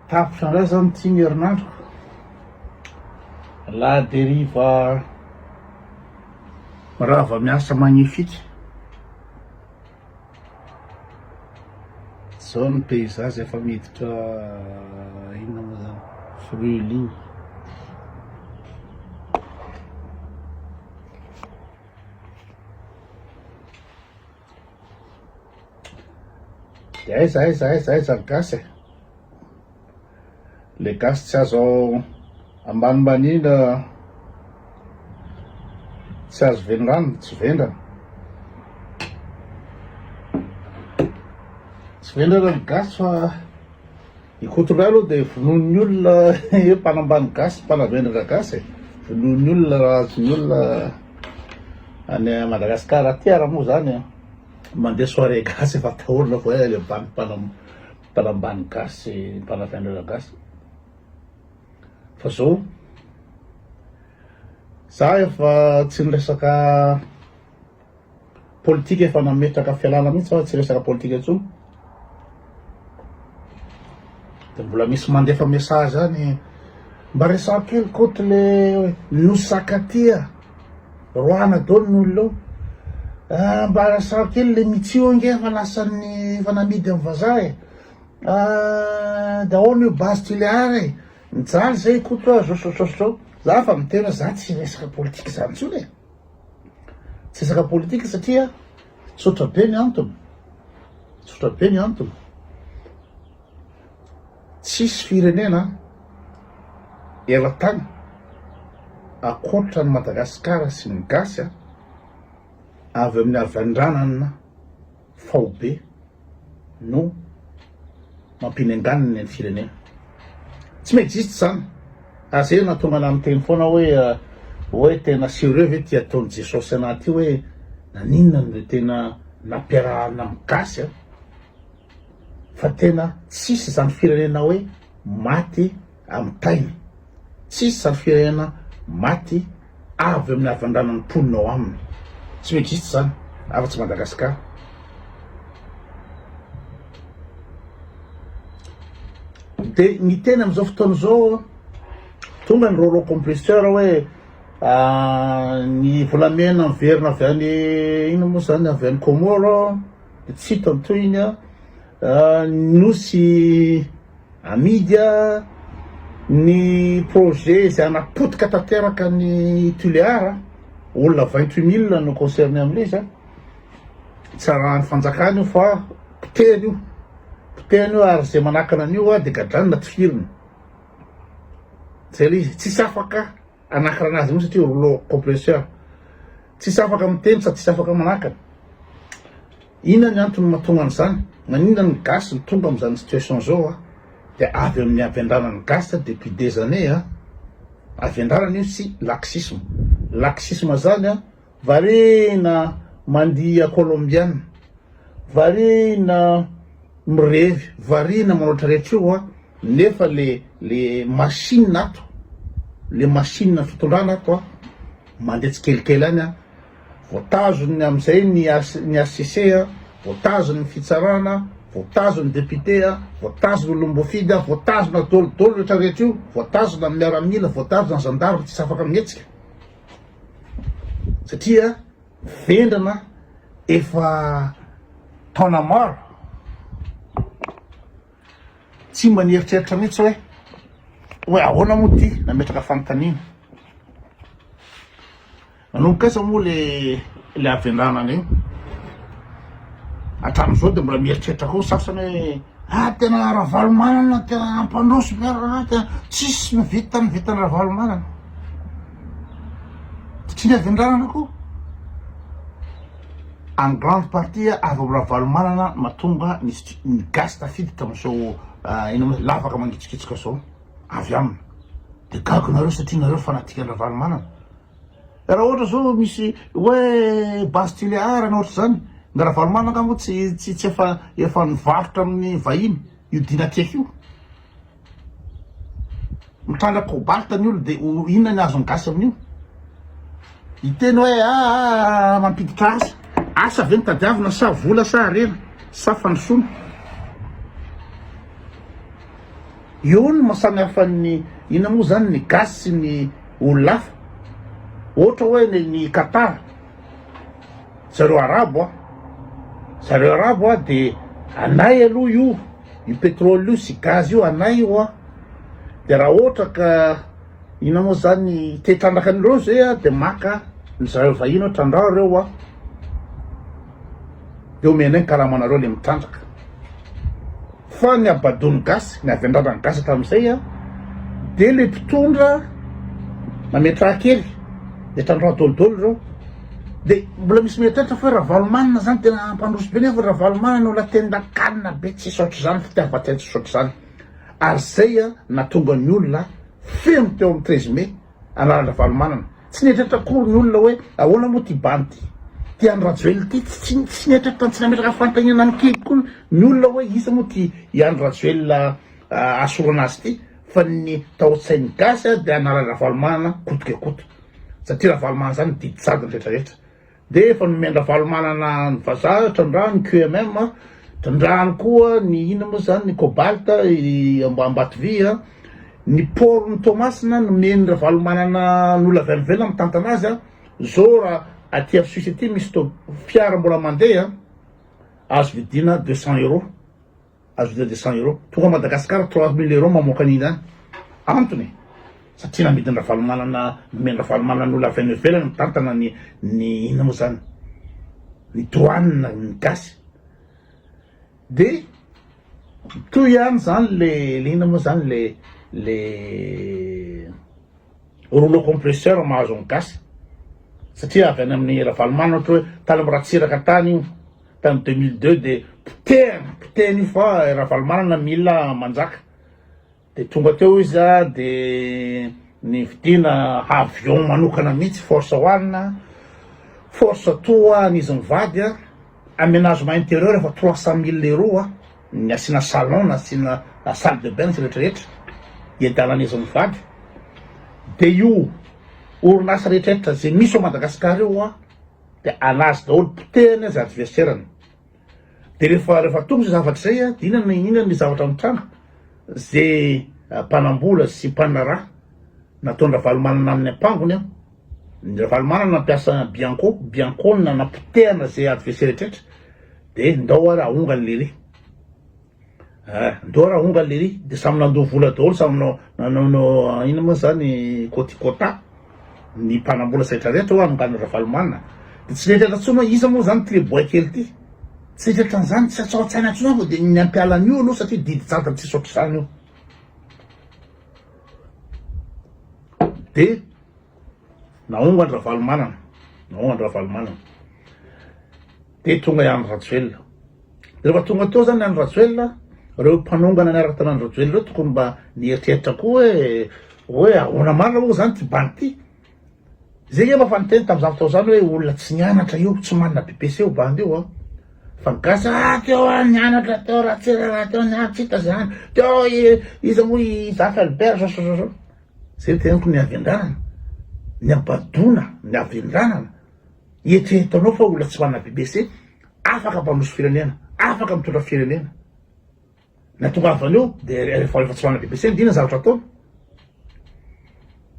tapitra indray zany ty ny herinandro la deriva raha va miasa magnifique zao ny paysazy efa miditra inona moa zany fruits de zahay gasy le gasy tsy azo ambanimbaniana tsy azo vendrano tsy vendrana ny gasy fa ikotoray aloha de vonoin'ny olona mpanambany gasy mpanavendrana gasy vonoin'ny olona raha azon'ny olona any Madagasikara aty ara moa zany mandeha soirée gasy efa ataolona vo le mpanambany gasy mpanavendrana gasy fa zao za efa tsy niresaka politika efa nametraka fialana mihitsy fa tsy resaka politika intsony de mbola misy mandefa message zany mba resaka kely koty le nosakatia roana dony n'olona mba resaka kely le mitsio nge fa lasan'ny fanamidy amin'ny vazaha daholo io base tuléare mijaly zay koto zao za fa mitena za tsy resaka politika zany ntsony tsy resaka politika satria tsotra be ny antony tsisy firenena elatany akoatra ny Madagasikara sy ny gasy avy amin'ny avandranana faobe no mampinenganiny ny firenena tsy maexiste zany azay natonga na miteny foana hoe tena sérieux ve ty ataony Jesosy anaty hoe naninona no tena nampiarahana amin'ny gasy fa tena tsisy zany firenena hoe maty amin'ny tainy tsisy zany firenena maty avy amin'ny avandranany mponina ao aminy tsy maexiste zany afa-tsy Madagasikara de ny tena am'izao fotoana zao tonga ny rôlo compresseur hoe ny volamena miverina avy any ino moa zany avy any Comore de tsy hita antoiny nosy amidy ny projet zay anapotika tanteraka ny tuléara olona 28 000 no concerné am'le izy tsy raha ny fanjakana io fa potehany io ary zay manakana an'io de gadranina ty firiny zay le izy tsisy afaka anakana anazy moa satria rouleau compresseur tsisy afaka miteny sady tsisy afaka manakana inona ny antony mahatonga an'izany maninona ny gasy ny tonga am'izany situation zao de avy amin'ny avendranany gasy depuis des années avendranana io sy laxisme zany varena mandia colombienne varena mirevy varena manoatra rehetra io nefa le machine ato le machine fitondrana ato mandeha tsikelikely any voatazony am'izay ny ACC voatazony fitsarana voatazony député voatazony olombofidy voatazona dolodolo rehetrarehetra io voatazona amin'ny miaramila voatazona gendarme tsy afaka mietsika satria vendrana efa taona maro tsy mba nieritreritra mihitsy hoe ahoana moa ty nametraka fanontaniana manomboka moa le avendranana io atram'izao de mbola mieritreritra koa sasany hoe tena ravalomanana tena ampandroso miarana tena tsisy mivitany ravalomanana tsy ny avendranana koa en grande partie avy amin'ny ravalomanana mahatonga ny gasy tafidy tam'izao lavaka mangitsikitsika zao avy aminy de gago nareo satria nareo fanatika ny ravalomanana raha ohatra zao misy hoe base tuléare na ohatra zany ny ravalomanana ka moa tsy efa nivarotra amin'ny vahiny io dinatiaka io mitranga cobalt ny olo de inona ny azo ny gasy amin'io iteny hoe mampiditra asa ve nitadiavina sa vola sa arena sa fandrosoana io no mahasamihafa ny ina moa zany ny gasy sy ny olona hafa. Ohatra hoe ny Qatar, zareo arabo de anay aloha io pétrole io sy gaz io anay io de raha ohatra ka ina moa zany te trandraka an'ireo zay de maka ny zareo vahiny trandrao reo de omenay karamanareo le mitrandraka. Fa ny abadony gasy, ny avy andrarany gasy tamin'izay de le mpitondra mametraha kely de trandrao dolodolo reo de mbola misy mieritreritra fa raha valomanina zany tena mpandroso be nefa raha valomanina no latenda kanina be tsy sotry zany fitiavatena tsy sotry zany. Ary zay natonga ny olona feno teo amin'ny 13 mai anarana valomanana. Tsy nieritreritra kory ny olona hoe ahoana moa ty banty ty Andry Rajoelina ty tsy nieritreritra tsy nametraka fanontaniana mikely koa ny olona hoe isa moa ty Andry Rajoelina asorana azy ty fa ny taotsainy gasy de anarana valomanana kotoka koto satria raha valomanana zany didy sady ny rehetrarehetra. De efa nomendra valomanana ny vazaha trandraha ny QMM trandrahany koa ny ina moa zany ny cobalt Ambatovy ny port ny Tomasina nomendra valomanana n'olona velively amin'ny tantana azy zao raha aty amin'ny Suisse aty misy fiara mbola mandeha azo vidina 200 €, azo vidina 200 €. Tonga Madagasikara 3000 € mamoaka an'iny zany antony satria namidina valomanana nomendra valomanana n'olona avy any ivelany mitantana ny ina moa zany ny douane ny gasy. De toy ihany zany le ina moa zany le rouleau compresseur mahazo ny gasy satria avy any amin'ny raha valomanana ohatra hoe tany miratsiraka tany io tany 2002 de potehany io fa raha valomanana mila manjaka de tonga teo izy de ny vidina avion manokana mihitsy force one force two an'izy mivady aménagement intérieur efa 300 000 € ny asina salon na asina salle de bain sy rehetrarehetra iadalan'izy mivady. De io orinasa rehetrarehetra zay misy ao Madagasikara io de anazy daholo potehany azy adversairany. De rehefa tonga zay zavatra zay de inona ny zavatra mitranga zay mpanambola sy mpanara natondra valomanana amin'ny ampangony ny valomanana nampiasa biancone napotehana zay adversaire rehetrarehetra de ndao raha ongany lery de samy nandoa vola daholo samy nanao ina moa zany kotikota ny mpanambola sy rehetrarehetra anongany raha valomanana. De tsy rehetrarehetra tsony hoe iza moa zany tribois kely ty tsy rehetrarehetra zany tsy atsaotsaina tsony de ny ampialan'io aloha satria didy jadra tsy sotry zany io. De naongany raha valomanana de tonga Andry Rajoelina. De rehefa tonga teo zany Andry Rajoelina reo mpanongana niaraka tan'Andry Rajoelina reo tokony mba nieritreritra koa hoe ahoana marina moa zany ty banty ty zay efa faniteny tamin'izany fotoana zany hoe olona tsy nianatra io tsy manana BBC io bandy io fa gasy teo nianatra teo raha tsy raha teo nianatra zany teo iza moa Jacques Albert zao zay tenako ny avy andranana ny abadona ny avy andranana eritreretanao fa olona tsy manana BBC afaka mpandroso firenena afaka mitondra firenena na tonga avan'io de rehefa tsy manana BBC dina zavatra ataony.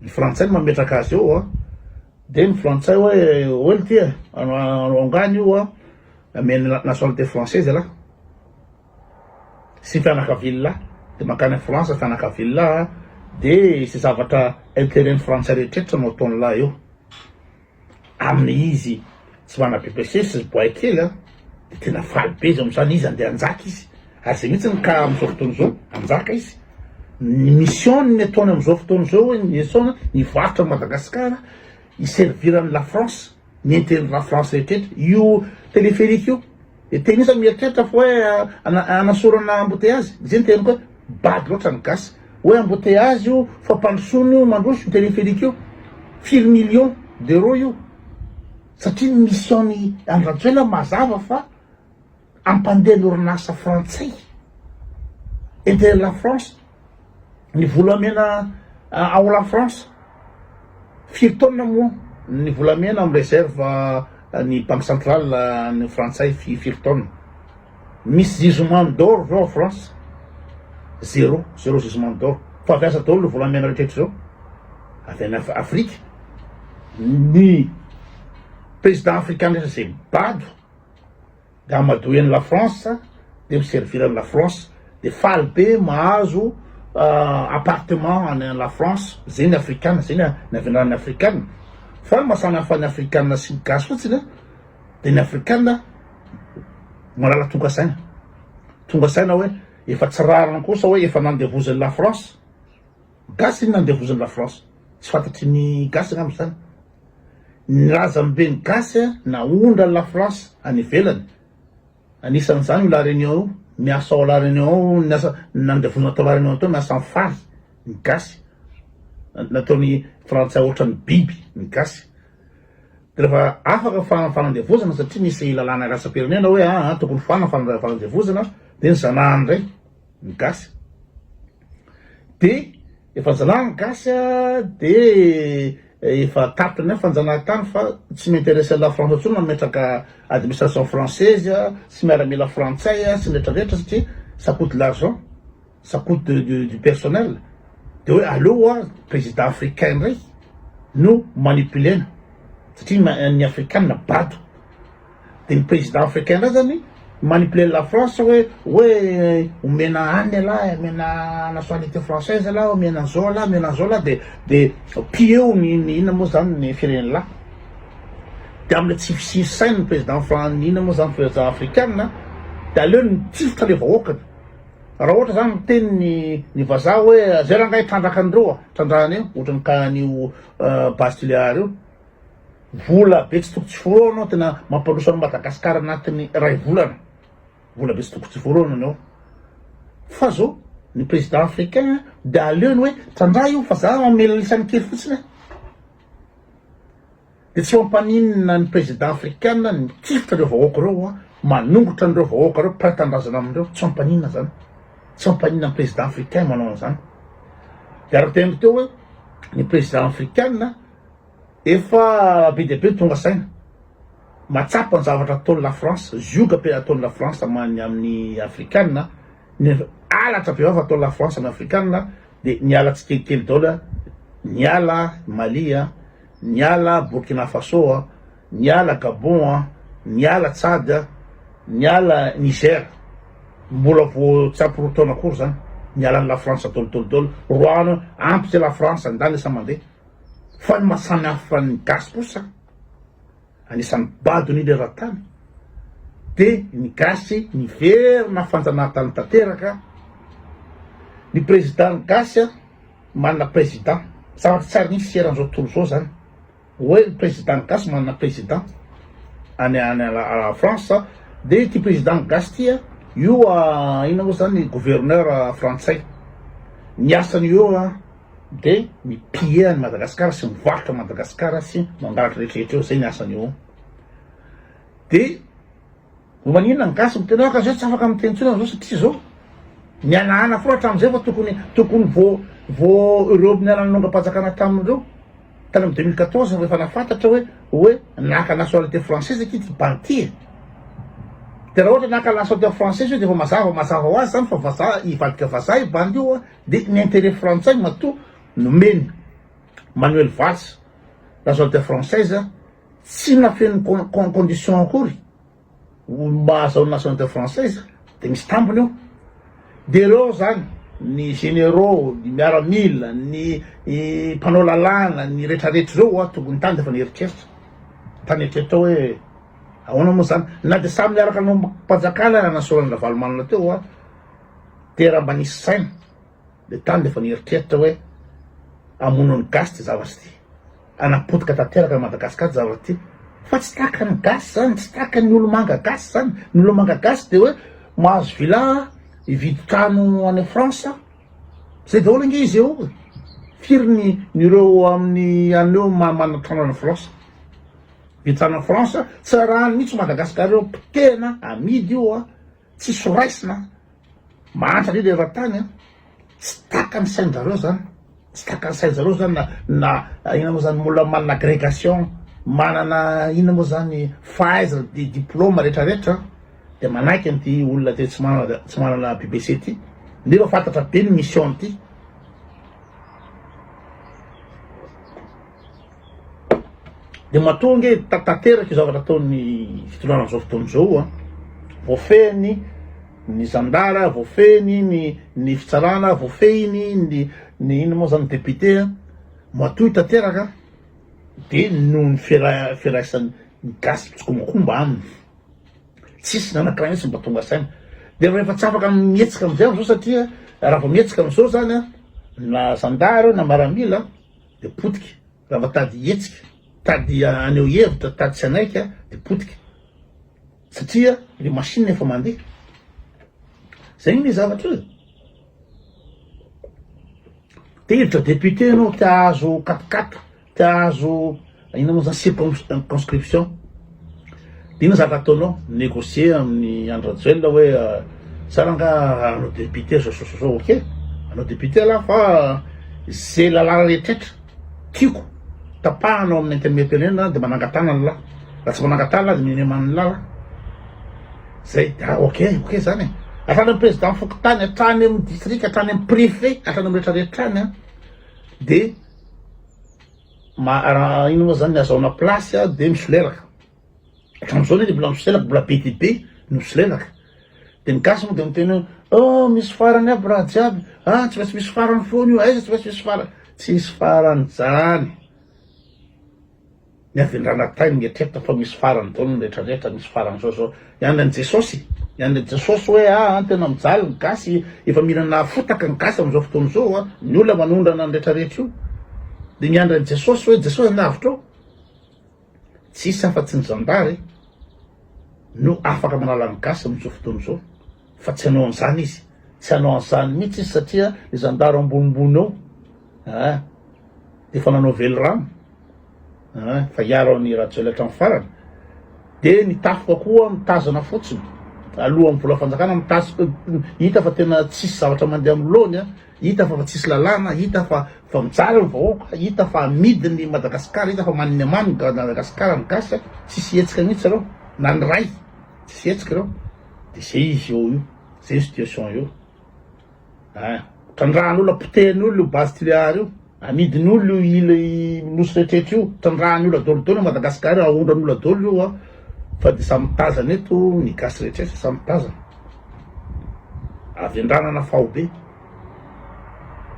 Ny frantsay mametraka azy eo de ny frantsay hoe oely ty angany io ameny nationalité française là sy fianakavilona de makany France fianakavilona de sy zavatra intérêt frantsay rehetrarehetra no ataony lahy eo amin'ny izy tsy manana BBC sy boay kely de tena faly be izy am'izany izy andeha anjaka izy ary zay mihitsy ny ka am'izao fotoana zao anjaka izy ny mission ny ataony am'izao fotoana zao hoe ny mission nivarotra Madagasikara iservirany la France ny intérêt la France rehetrarehetra io téléphérique io de tena izy mieritreritra fa hoe anasorana embouteillage zay ny tenako hoe bady loatra ny gasy hoe embouteillage io fampandrosoany io mandroso téléphérique io firy millions d'euros io satria ny mission-ny Andry Rajoelina mazava fa ampandeha l'orinasa frantsay intérêt la France ny volamena ao la France firy taona moa ny volamena amin'ny réserve ny banque centrale ny frantsay firy taona misy jugement d'or zao France zéro gisement d'or fa afiasa daholo le volamena rehetra zao avy any Afrika ny président africain rehetra zay mibado de amadoy any la France de miservir any la France de faly be mahazo appartement any la France zay ny africaine zay ny avinarany africaine fa masana hafa ny africaine sy ny gasy fotsiny de ny africaine malala tonga saina hoe efa tsy rariny kosa hoe efa nandevozany la France gasy iny nandevozany la France tsy fantatry ny gasy gn'amy zany ny razambe ny gasy naondra la France any ivelany anisan'izany la réunion miasa ao la réunion nandevozana tao la réunion tao miasa amin'ny faly ny gasy nataony frantsay ohatrany biby ny gasy de rehefa afaka fanandevozana satria misy lalàna rasa-pirenena hoe tokony fanandevozana de ny zanahany ray ny gasy de efa zanahany gasy de efa tapitra fanjanahantany fa tsy m'intéresse la France ntsony mametraka administration française sy miaramila frantsay sy rehetrarehetra satria ça coûte de l'argent ça coûte du personnel de hoe aleo président africain ray no manipulena satria ny africaine bado de ny président africain ray zany manipuler la France hoe omena any ala omena nationalité française la omena zao la de pieo ny ina moa zany ny firenena la de amile tsy fisy sainy ny président ina moa zany président africaine de aleo ny tifitra le vahoakany raha ohatra zany miteny ny vazaha hoe zay raha ngay trandraka andreo trandrahany eo ohatrany kahan'io Bastiliard io vola be tsy toko tsy foroana tena mampalosa Madagasikara anatin'ny ray volana vola be tsy toko tsy foroana anao fa zao ny président africain de aleony hoe trandraha io fa za mamela lisan'ny kely fotsiny de tsy mampaninina ny président africain ny tifitra reo vahoaka reo manongotra an'ireo vahoaka reo mpaitan-drazana amindreo tsy mampaninina zany tsy mampaninina ny président africain manao an'izany de ara-tena teo hoe ny président africain efa be de be tonga saina matsapa ny zavatra ataony la France zioga pe ataony la France many amin'ny africaine ny alatra be vava ataony la France amin'ny africaine de niala tsy kelikely daola niala Mali niala Burkina Faso niala Gabon niala Tchad niala Niger mbola vo tsapo roa taona akory zany niala ny la France dolo roano ampy zay la France andany sa mandeha fa ny masamy hafa ny gasy kosa anisan'ny badony le ratany de ny gasy niverina fanjanahantany tanteraka ny président gasy manana président zavatra tsara nisy sieran'izao tontolo zao zany hoe ny président gasy manana président any la France de ty président gasy tia io ina moa zany gouverneur frantsay ny asany io de mipie any Madagasikara sy mivarotra Madagasikara sy mangalatra rehetrarehetra eo zay ny asany io de maninona ny gasy mitena ka zao tsy afaka miteny tsona zao satria zao nianahana fo hatram'izay fa tokony vo Europe nianana nonga-panjakana tamindreo tany amin'ny 2014 rehefa nafantatra hoe naka nationalité française ty banty de raha ohatra naka nationalité française de fa mazava ho azy zany fa vazaha ivadika vazaha i bandy io de ny intérêt frantsay mato nomeny Manuel Valls nationalité française tsy nafeny condition akory mahazao nationalité française de misy tambony io de reo zany ny généraux ny miaramila ny mpanao lalàna ny rehetrarehetra reo tokony tany defa nieritreritra tany eritreritra hoe ahoana moa zany na de samy miaraka nompanjakana nasorana valomanana teo de raha mba nisy saina de tany defa nieritreritra hoe amonony gasy ty zavatra ty anapotika tanteraka Madagasikara ty zavatra ty fa tsy taka ny gasy zany tsy taka ny olo-manga gasy zany ny olo-manga gasy de hoe mahazo villa ividy trano any France zay daholo inge izy eo firy nireo amin'ny aneo manana trano any France vidy trano any France tsy rahany mihitsy Madagasikara reo pitena amidy io tsy soraisina mahantra le ratany tsy taka ny sainjareo zany tsy taka ny sainjareo zany na ina moa zany mola manana agrégation manana ina moa zany faiza diplôme rehetrarehetra de manaiky an'ty olona ty tsy manana BBC ty nefa fantatra be ny mission ty. De matonga tateraky zavatra ataony fitondràna am'izao fotoana zao a, voafehiny ny zandara, voafehiny ny fitsarana, voafehiny ny ino moa zany député a, matoy tanteraka de noho ny fiaraisan'ny gasy pitsikomokomba aminy, tsisy nanakiraha mihitsy mba tonga saina. De rehefa tsy afaka mietsika am'izay am'izao satria raha vao mietsika am'izao zany a, na zandara na maramila de potiky, raha va tady hetsika, tady aneo hevitra, tady tsy anaiky a de potiky, satria le machine efa mandeha. Zay ny zavatra io. Tehitra député anao te ahazo 4-4, te ahazo ina moa zany circonscription, de ina zavatra ataonao négocier amin'ny Andry Rajoelina hoe saranga anao député zao ok, anao député la fa zay lalàna rehetrrehetra tiako tapahanao amin'ny internet de manangatana ny lahy, raha tsy manangatana de mineman'ny lala. Zay ok zany atrany amin'ny président fokotany, atrany amin'ny district, atrany amin'ny préfet, atrany amin'ny rehetrarehetra any a, de ino moa zany azaona place a de misolelaka. Hatram'izao ne mbola misolelaka, mbola be dia be no misolelaka. De ny gasy moa de miteny hoe misy farany aby raha jiaby, tsy maintsy misy farany foana io, aiza tsy maintsy misy farany. Tsisy farany zany. Ny avin-dranatain mietreritra fa misy farany taony rehetrarehetra, misy farany zao ihany an'i Jesosy, ihany an'i Jesosy hoe tena mijaly ny gasy, efa mihinana fotaka ny gasy am'izao fotoana zao a, ny olona manondrana ny rehetrarehetra io. De miandra an'i Jesosy hoe Jesosy navitra ao, tsisy afa-tsy ny zandary no afaka manala ny gasy am'izao fotoana zao, fa tsy hanao an'izany izy, tsy hanao an'izany mihitsy izy satria ny zandary ambonimbony ao de efa nanao velo rano, fa hiaro ny Rajoelina hatramin'ny farany. De ny tafoka koa mitazana fotsiny aloha amin'ny vola fanjakana, mitazoka, hita fa tena tsisy zavatra mandeha amin'ny lony a, hita fa tsisy lalàna, hita fa mijaly ny vahoaka, hita fa midiny Madagasikara, hita fa maniny amany Madagasikara ny gasy, tsisy hetsika mihitsy reo na ny ray, tsisy hetsika reo. De zay izy eo io, zay situation io. Trandrahan'olo apotehin'olo io base tiliary io, amidin'olo io nosy rehetrarehetra io, trandrahan'olo adolodolo Madagasikara, ahondran'olo adolo io a, fa de samy mitazana eto ny gasy rehetrarehetra, samy mitazana avy-andranana fahobe.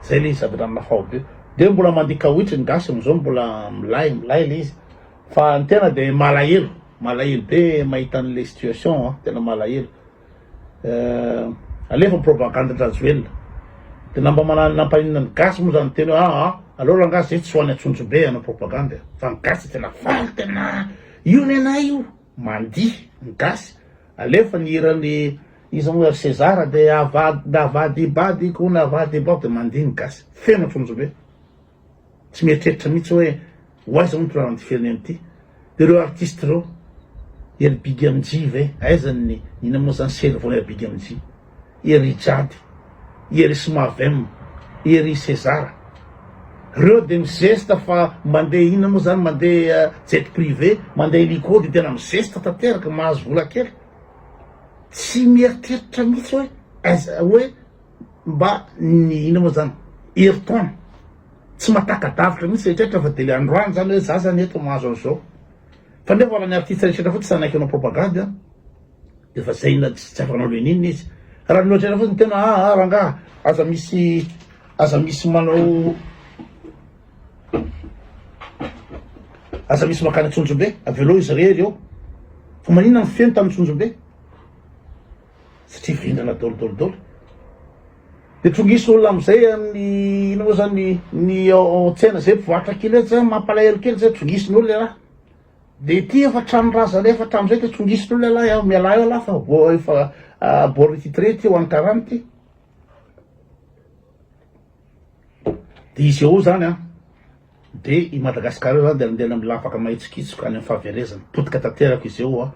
Zay le izy avy-andranana fahobe. De mbola mandika hoitry ny gasy am'izao, mbola milay le izy, fa ny tena de malahelo be mahita an'le situation, tena malahelo. Alefa propagande Rajoelina, de nampaninona ny gasy moa zany teny hoe alora ny gasy zay tsy hoany atsonjo be anao propagande, fa ny gasy tena faly, tena io nenay io mandihy ny gasy. Alefa ny irany izy moa César de avadibady ko na avadibady de mandihy ny gasy, feno atsonjo be, tsy mieritreritra mihitsy hoe hoaiza moa tondrana ny firenena ty. De reo artiste reo, ery Big MJ ve, aiza ny ina moa zany servon ery Big MJ, ery Jady, ery Smavem, ery César, reo de mizesta fa mandeha ina moa zany, mandeha jet privé, mandeha hélico de tena mizesta tanteraka, mahazo vola kely. Tsy mieritreritra mihitsy hoe aiza hoe mba ny ina moa zany Ayrton, tsy matakadavitra mihitsy rehetrrehetra fa de le androany zany hoe za zany eto mahazo an'izao. Fa nefa raha ny artiste rehetrrehetra fotsy sanaiky anao propagande a, de fa zay na tsy afanao lenina izy. Raha ny loatra fotsiny tena rangaha aza misy manao, aza misy makany Tsonjombe, avelo izy rery eo, fa manina ny feno tamin'ny Tsonjombe satria vindrana dolodolodolo. De trongisy olona am'izay amin'ny ino moa zany ny tsena zay mpivarotra kely zay mampalahelo kely zay trongisin'olo le raha. De ty efa tranoraza le efa tram'izay te trongisin'olo le lahy miala eo la fa efa borny titrety eo an-karany ty. De izy eo zany de i Madagasikara io zany de andena milafaka mahitsikitsika any amin'ny fahaverezana, potika tanteraka izy eo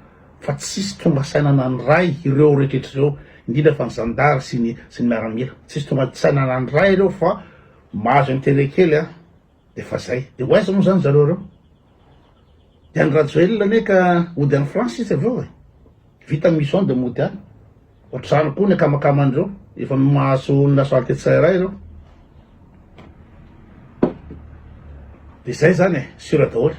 fa tsisy tonga sainana ny ray ireo rehetrarehetra reo, indrindra fa ny zandary sy ny miaramila, tsisy tonga sainana ny ray reo fa mahazo intérêt kely de fa zay. De hoaiza moa zany zareo reo. De any Rajoelina ne ka ody any France izy aveo vita mission de mody any, ohatrany koa ny akamakamandreo. efa mahazo olona soaty tsairay reo de zay zany e sura daholo